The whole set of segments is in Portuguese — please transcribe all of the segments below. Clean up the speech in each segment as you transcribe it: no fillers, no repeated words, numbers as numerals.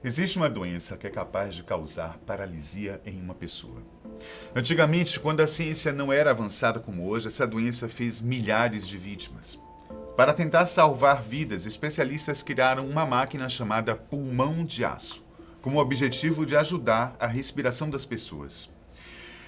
Existe uma doença que é capaz de causar paralisia em uma pessoa. Antigamente, quando a ciência não era avançada como hoje, essa doença fez milhares de vítimas. Para tentar salvar vidas, especialistas criaram uma máquina chamada pulmão de aço, com o objetivo de ajudar a respiração das pessoas.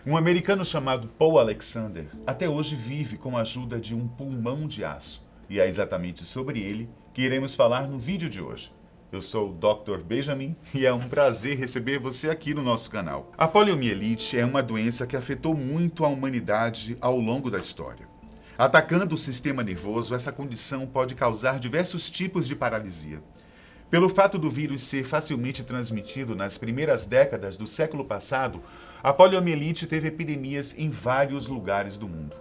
Um americano chamado Paul Alexander até hoje vive com a ajuda de um pulmão de aço, e é exatamente sobre ele que iremos falar no vídeo de hoje. Eu sou o Dr. Benjamin e é um prazer receber você aqui no nosso canal. A poliomielite é uma doença que afetou muito a humanidade ao longo da história. Atacando o sistema nervoso, essa condição pode causar diversos tipos de paralisia. Pelo fato do vírus ser facilmente transmitido nas primeiras décadas do século passado, a poliomielite teve epidemias em vários lugares do mundo.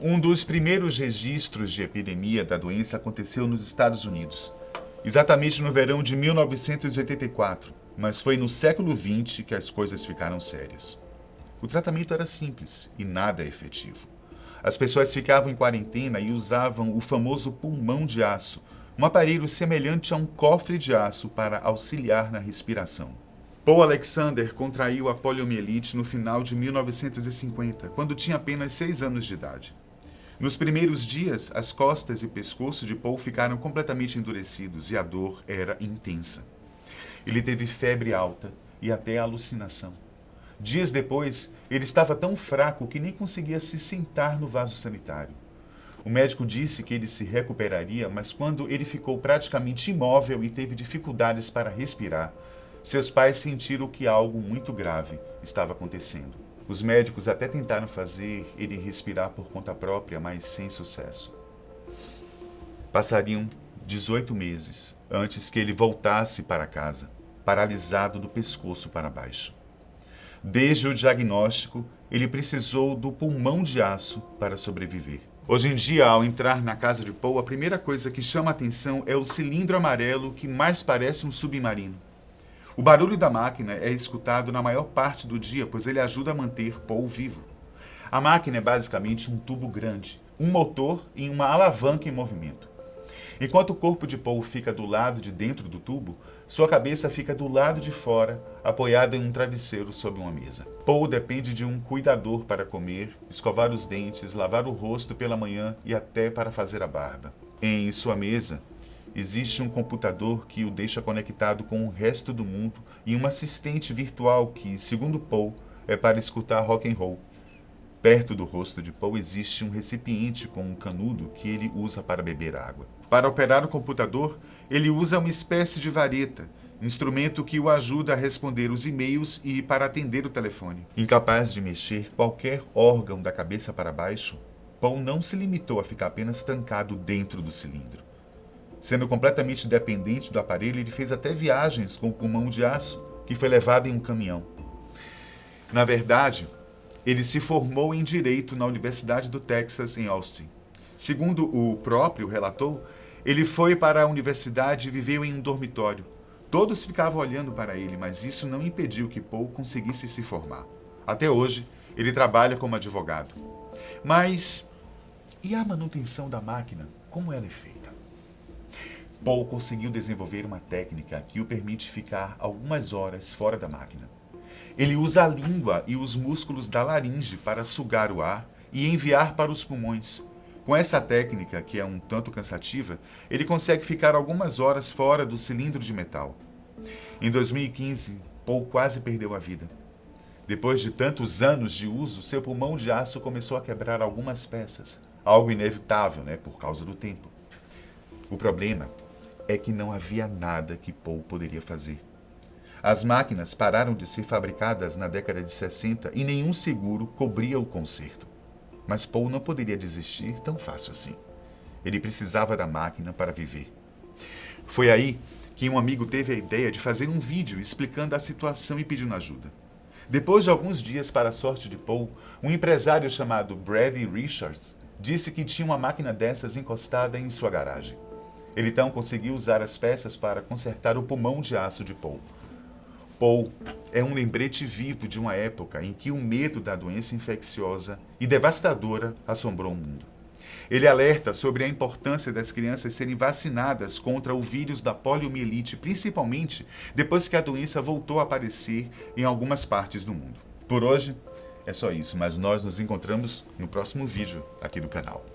Um dos primeiros registros de epidemia da doença aconteceu nos Estados Unidos, exatamente no verão de 1984, mas foi no século XX que as coisas ficaram sérias. O tratamento era simples e nada efetivo. As pessoas ficavam em quarentena e usavam o famoso pulmão de aço, um aparelho semelhante a um cofre de aço para auxiliar na respiração. Paul Alexander contraiu a poliomielite no final de 1950, quando tinha apenas 6 anos de idade. Nos primeiros dias, as costas e pescoço de Paul ficaram completamente endurecidos e a dor era intensa. Ele teve febre alta e até alucinação. Dias depois, ele estava tão fraco que nem conseguia se sentar no vaso sanitário. O médico disse que ele se recuperaria, mas quando ele ficou praticamente imóvel e teve dificuldades para respirar, seus pais sentiram que algo muito grave estava acontecendo. Os médicos até tentaram fazer ele respirar por conta própria, mas sem sucesso. Passariam 18 meses antes que ele voltasse para casa, paralisado do pescoço para baixo. Desde o diagnóstico, ele precisou do pulmão de aço para sobreviver. Hoje em dia, ao entrar na casa de Paul, a primeira coisa que chama a atenção é o cilindro amarelo que mais parece um submarino. O barulho da máquina é escutado na maior parte do dia, pois ele ajuda a manter Paul vivo. A máquina é basicamente um tubo grande, um motor e uma alavanca em movimento. Enquanto o corpo de Paul fica do lado de dentro do tubo, sua cabeça fica do lado de fora, apoiada em um travesseiro sob uma mesa. Paul depende de um cuidador para comer, escovar os dentes, lavar o rosto pela manhã e até para fazer a barba. Em sua mesa, existe um computador que o deixa conectado com o resto do mundo e um assistente virtual que, segundo Paul, é para escutar rock and roll. Perto do rosto de Paul existe um recipiente com um canudo que ele usa para beber água. Para operar o computador, ele usa uma espécie de vareta, instrumento que o ajuda a responder os e-mails e para atender o telefone. Incapaz de mexer qualquer órgão da cabeça para baixo, Paul não se limitou a ficar apenas trancado dentro do cilindro. Sendo completamente dependente do aparelho, ele fez até viagens com o pulmão de aço, que foi levado em um caminhão. Na verdade, ele se formou em Direito na Universidade do Texas, em Austin. Segundo o próprio relatou, ele foi para a universidade e viveu em um dormitório. Todos ficavam olhando para ele, mas isso não impediu que Paul conseguisse se formar. Até hoje, ele trabalha como advogado. Mas, e a manutenção da máquina? Como ela é feita? Paul conseguiu desenvolver uma técnica que o permite ficar algumas horas fora da máquina. Ele usa a língua e os músculos da laringe para sugar o ar e enviar para os pulmões. Com essa técnica, que é um tanto cansativa, ele consegue ficar algumas horas fora do cilindro de metal. Em 2015, Paul quase perdeu a vida. Depois de tantos anos de uso, seu pulmão de aço começou a quebrar algumas peças, algo inevitável, por causa do tempo. O problema é que não havia nada que Paul poderia fazer. As máquinas pararam de ser fabricadas na década de 60 e nenhum seguro cobria o conserto. Mas Paul não poderia desistir tão fácil assim. Ele precisava da máquina para viver. Foi aí que um amigo teve a ideia de fazer um vídeo explicando a situação e pedindo ajuda. Depois de alguns dias, para a sorte de Paul, um empresário chamado Brady Richards disse que tinha uma máquina dessas encostada em sua garagem. Ele então conseguiu usar as peças para consertar o pulmão de aço de Paul. Paul é um lembrete vivo de uma época em que o medo da doença infecciosa e devastadora assombrou o mundo. Ele alerta sobre a importância das crianças serem vacinadas contra o vírus da poliomielite, principalmente depois que a doença voltou a aparecer em algumas partes do mundo. Por hoje é só isso, mas nós nos encontramos no próximo vídeo aqui do canal.